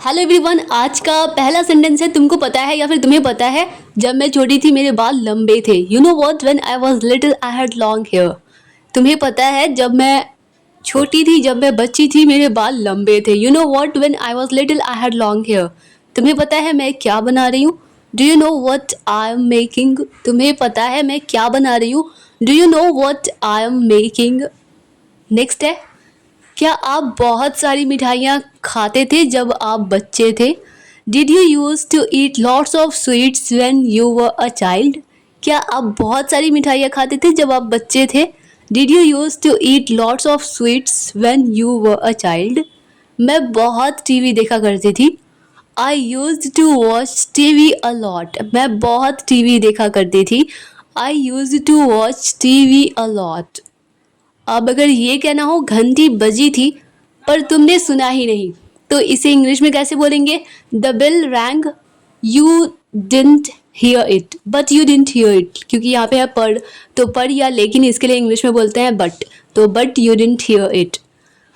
Hello everyone, आज का पहला सेंटेंस है तुमको पता है या फिर तुम्हें पता है जब मैं छोटी थी मेरे बाल लंबे थे। You know what, when I was little I had long hair. तुम्हें पता है जब मैं छोटी थी, जब मैं बच्ची थी, मेरे बाल लंबे थे। You know what, when I was little I had long hair. तुम्हें पता है मैं क्या बना रही हूँ? Do you know what I am making. तुम्हें पता है मैं क्या बना रही हूँ? Do you know what I am making. Next है, क्या आप बहुत सारी मिठाइयाँ खाते थे जब आप बच्चे थे? Did you use to eat lots of sweets when you were a child. क्या आप बहुत सारी मिठाइयाँ खाते थे जब आप बच्चे थे? Did you use to eat lots of sweets when you were a child. मैं बहुत टीवी देखा करती थी। I use to watch TV a lot. मैं बहुत टीवी देखा करती थी। I use to watch TV a lot. अब अगर ये कहना हो घंटी बजी थी पर तुमने सुना ही नहीं, तो इसे इंग्लिश में कैसे बोलेंगे? The bell rang, you didn't hear it, but you didn't hear it. क्योंकि यहाँ पे है पर, तो पर या लेकिन इसके लिए इंग्लिश में बोलते हैं बट। तो but you didn't hear it.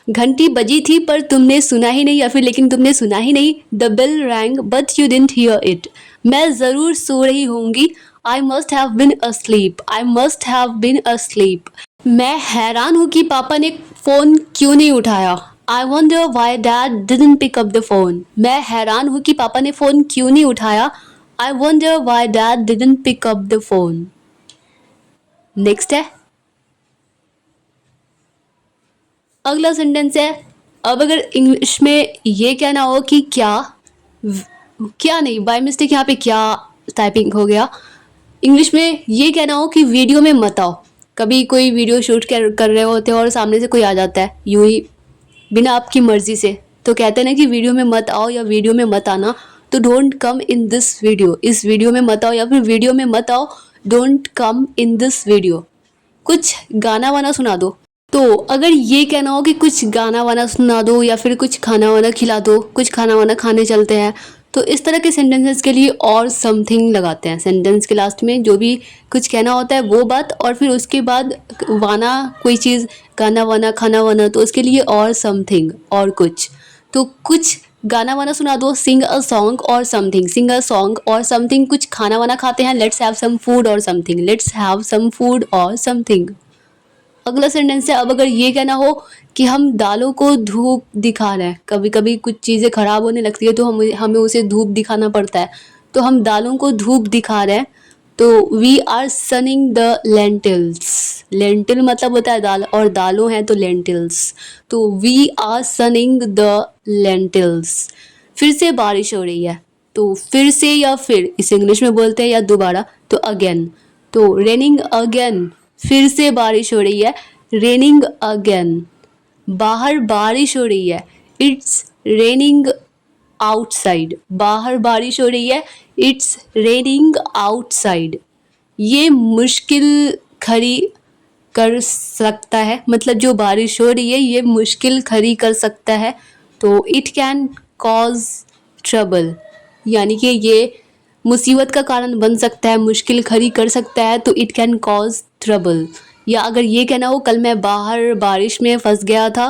घंटी बजी थी पर तुमने सुना ही नहीं, या फिर लेकिन तुमने सुना ही नहीं। The bell rang but you didn't hear it. मैं ज़रूर सो रही होंगी। I must have been asleep. I must have been asleep. मैं हैरान हूँ कि पापा ने फ़ोन क्यों नहीं उठाया। I wonder why dad didn't pick up the phone. मैं हैरान हूँ कि पापा ने फ़ोन क्यों नहीं उठाया। I wonder why dad didn't pick up the phone. Next है, अगला सेंटेंस है, अब अगर इंग्लिश में ये कहना हो कि क्या नहीं, बाय मिस्टेक यहाँ पे क्या टाइपिंग हो गया। इंग्लिश में ये कहना हो कि वीडियो में मत आओ। कभी कोई वीडियो शूट कर रहे होते हैं और सामने से कोई आ जाता है यूं ही बिना आपकी मर्जी से, तो कहते हैं ना कि वीडियो में मत आओ या वीडियो में मत आना। तो don't come in this video, इस वीडियो में मत आओ, या फिर वीडियो में मत आओ, don't come in this video. कुछ गाना वाना सुना दो। तो अगर ये कहना हो कि कुछ गाना वाना सुना दो या फिर कुछ खाना वाना खिला दो, कुछ खाना वाना खाने चलते हैं, तो इस तरह के सेंटेंसेस के लिए और समथिंग लगाते हैं। सेंटेंस के लास्ट में जो भी कुछ कहना होता है वो बात, और फिर उसके बाद वाना कोई चीज़, गाना वाना, खाना वाना, तो उसके लिए और समथिंग और कुछ। तो कुछ गाना वाना सुना दो, sing a song or something, sing a song or something. कुछ खाना वाना खाते हैं, let's have some food or something, let's have some food or something. अगला सेंटेंस है, अब अगर ये कहना हो कि हम दालों को धूप दिखा रहे हैं, कभी कभी कुछ चीज़ें ख़राब होने लगती है तो हमें उसे धूप दिखाना पड़ता है, तो हम दालों को धूप दिखा रहे हैं। तो we are sunning the lentils. Lentil मतलब होता है दाल, और दालों हैं तो लेंटिल्स। तो we are sunning the lentils. फिर से बारिश हो रही है, तो फिर से या फिर इसे इंग्लिश में बोलते हैं या दोबारा, तो अगेन। तो रेनिंग अगेन, फिर से बारिश हो रही है, रेनिंग अगेन। बाहर बारिश हो रही है, इट्स रेनिंग आउटसाइड। बाहर बारिश हो रही है, इट्स रेनिंग आउटसाइड। ये मुश्किल खड़ी कर सकता है, मतलब जो बारिश हो रही है ये मुश्किल खड़ी कर सकता है। तो इट कैन कॉज ट्रबल, यानी कि ये मुसीबत का कारण बन सकता है, मुश्किल खड़ी कर सकता है, तो इट कैन कॉज ट्रबल। या अगर ये कहना हो कल मैं बाहर बारिश में फंस गया था,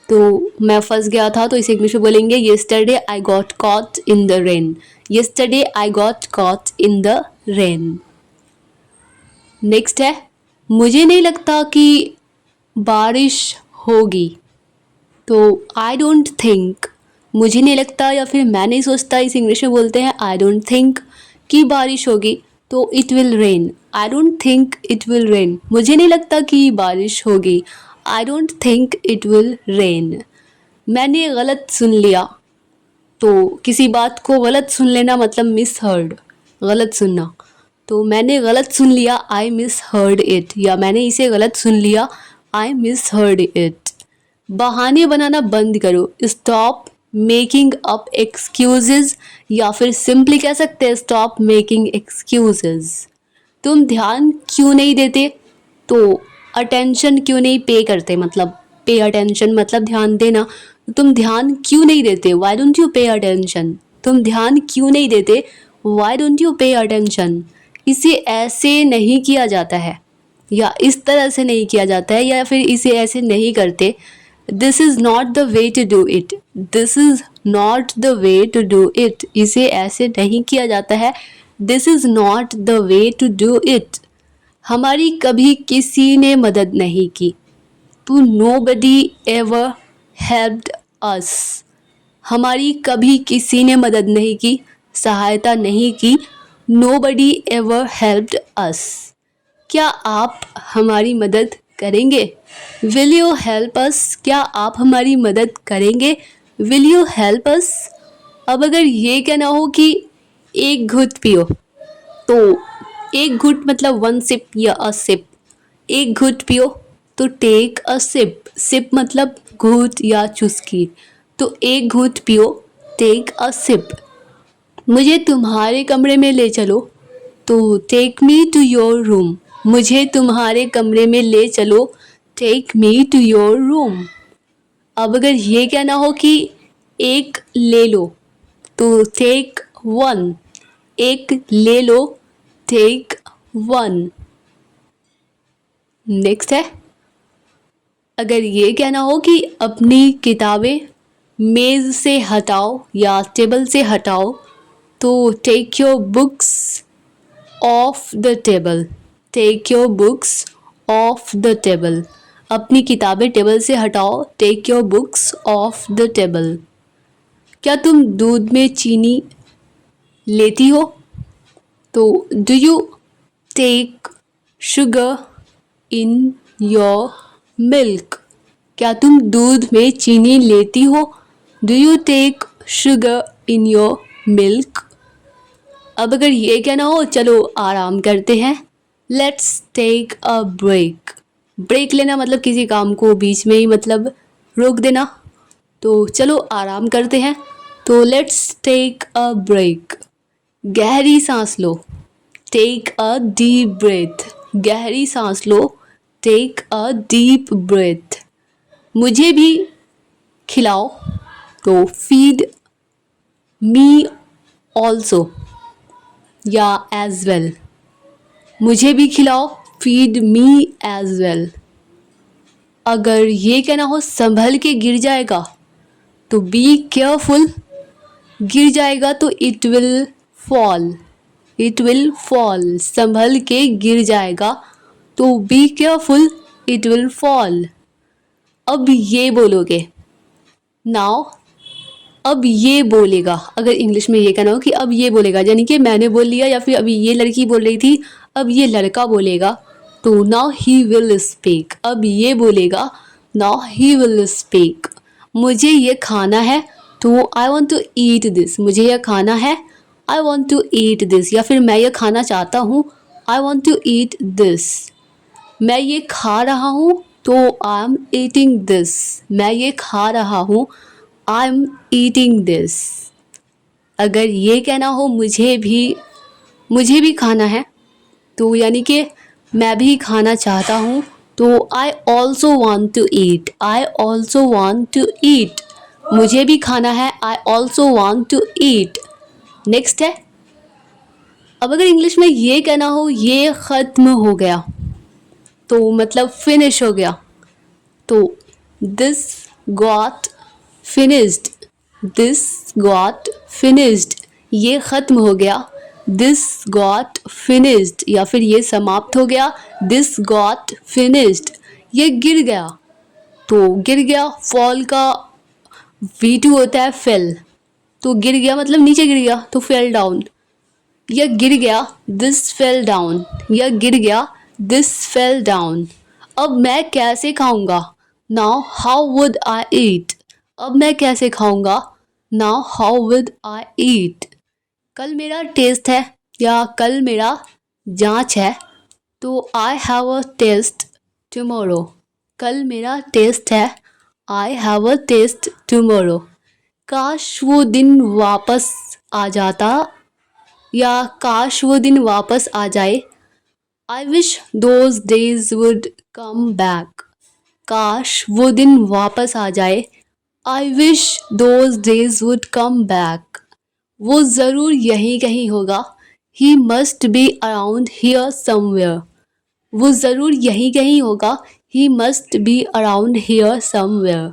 तो मैं फंस गया था, तो इसे इंग्लिश में बोलेंगे yesterday I got caught in the rain. Yesterday I got caught in the rain. Next है, मुझे नहीं लगता कि बारिश होगी। तो आई डोंट थिंक, मुझे नहीं लगता या फिर मैं नहीं सोचता, इस इंग्लिश में बोलते हैं आई डोंट थिंक कि बारिश होगी। तो it will rain. I don't think it will rain. मुझे नहीं लगता कि बारिश होगी। I don't think it will rain. मैंने गलत सुन लिया। तो किसी बात को गलत सुन लेना मतलब मिस हर्ड, गलत सुनना। तो मैंने गलत सुन लिया, आई मिस हर्ड इट, या मैंने इसे गलत सुन लिया, आई मिस हर्ड इट। बहाने बनाना बंद करो, स्टॉप मेकिंग अप एक्सक्यूजेज, या फिर सिंपली कह सकते हैं स्टॉप मेकिंग एक्सक्यूजेज। तुम ध्यान क्यों नहीं देते? तो अटेंशन क्यों नहीं पे करते, मतलब पे अटेंशन मतलब ध्यान देना। तुम ध्यान क्यों नहीं देते? Why don't you pay attention. तुम ध्यान क्यों नहीं देते? Why don't you pay attention. इसे ऐसे नहीं किया जाता है, या इस तरह से नहीं किया जाता है, या फिर इसे ऐसे नहीं करते। This is not the way to do it. This is not the way to do it, इसे ऐसे नहीं किया जाता है, this is not the way to do it, हमारी कभी किसी ने मदद नहीं की, तो नोबडी एवर हेल्प्ड अस, हमारी कभी किसी ने मदद नहीं की, सहायता नहीं की, नोबडी एवर हेल्प्ड अस, क्या आप हमारी मदद करेंगे, विल यू हेल्प अस, क्या आप हमारी मदद करेंगे, विल यू हेल्प अस। अब अगर ये कहना हो कि एक घुट पियो, तो एक घुट मतलब वन सिप या अ सिप, एक घुट पियो तो टेक अ सिप, सिप मतलब घूंट या चुस्की, तो एक घूंट पियो, टेक अ सिप। मुझे तुम्हारे कमरे में ले चलो, तो take me to your room, मुझे तुम्हारे कमरे में ले चलो, take me to your room. अब अगर ये कहना हो कि एक ले लो, तो टेक वन, एक ले लो, टेक वन। नेक्स्ट है, अगर ये कहना हो कि अपनी किताबें मेज़ से हटाओ या टेबल से हटाओ, तो take your books off the table, take your books off the table, अपनी किताबें टेबल से हटाओ, take your books off the table. क्या तुम दूध में चीनी लेती हो, तो do you take sugar in your milk, क्या तुम दूध में चीनी लेती हो, do you take sugar in your milk. अब अगर ये कहना हो चलो आराम करते हैं, let's take a break, break लेना मतलब किसी काम को बीच में ही मतलब रोक देना, तो चलो आराम करते हैं, तो लेट्स टेक अ ब्रेक। गहरी सांस लो, टेक अ डीप ब्रेथ, गहरी सांस लो, टेक अ डीप ब्रेथ। मुझे भी खिलाओ, तो फीड मी ऑल्सो या एज वेल, मुझे भी खिलाओ, फीड मी एज वेल। अगर ये कहना हो संभल के गिर जाएगा, तो बी केयरफुल, गिर जाएगा तो it will fall, it will fall, संभल के गिर जाएगा, तो be careful, it will fall. अब ये बोलोगे, नाउ, अब ये बोलेगा, अगर इंग्लिश में ये कहना हो कि अब ये बोलेगा, यानी कि मैंने बोल लिया या फिर अभी ये लड़की बोल रही थी, अब ये लड़का बोलेगा, तो नाउ ही विल स्पीक, अब ये बोलेगा, नाउ ही विल स्पीक। मुझे ये खाना है, तो I want to eat this, मुझे यह खाना है, I want to eat this, या फिर मैं ये खाना चाहता हूँ, I want to eat this. मैं ये खा रहा हूँ, तो आई एम ईटिंग दिस, मैं ये खा रहा हूँ, आई एम ईटिंग दिस। अगर ये कहना हो मुझे भी खाना है, तो यानी कि मैं भी खाना चाहता हूँ, तो I also want to eat, I also want to eat, मुझे भी खाना है, I also want to eat. Next है, अब अगर इंग्लिश में ये कहना हो ये ख़त्म हो गया, तो मतलब फिनिश हो गया, तो this got finished, this got finished, ये ख़त्म हो गया, दिस गॉट फिनिश्ड, या फिर ये समाप्त हो गया, दिस गॉट फिनिश्ड। ये गिर गया, तो गिर गया, फॉल का V2 होता है फेल, तो गिर गया मतलब नीचे गिर गया, तो फेल डाउन। यह गिर गया, दिस फेल डाउन, यह गिर गया, दिस फेल डाउन। अब मैं कैसे खाऊंगा, नाउ हाउ वुड आई ईट, अब मैं कैसे खाऊंगा, नाउ हाउ वुड आई ईट। कल मेरा टेस्ट है या कल मेरा जांच है, तो I have a test tomorrow, कल मेरा टेस्ट है, I have a test tomorrow. काश वो दिन वापस आ जाता, या काश वो दिन वापस आ जाए, I wish those days would come back, काश वो दिन वापस आ जाए, I wish those days would come back. वो ज़रूर यहीं कहीं होगा, he must be around here somewhere, वो ज़रूर यहीं कहीं होगा, he must be around here somewhere.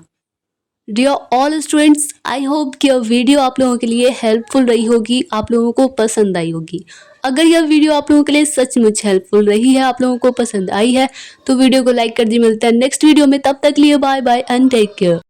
Dear all students, I hope कि यह वीडियो आप लोगों के लिए हेल्पफुल रही होगी, आप लोगों को पसंद आई होगी। अगर यह वीडियो आप लोगों के लिए सचमुच हेल्पफुल रही है, आप लोगों को पसंद आई है, तो वीडियो को लाइक कर दीजिए। मिलता है नेक्स्ट वीडियो में, तब तक लिए bye bye and take care.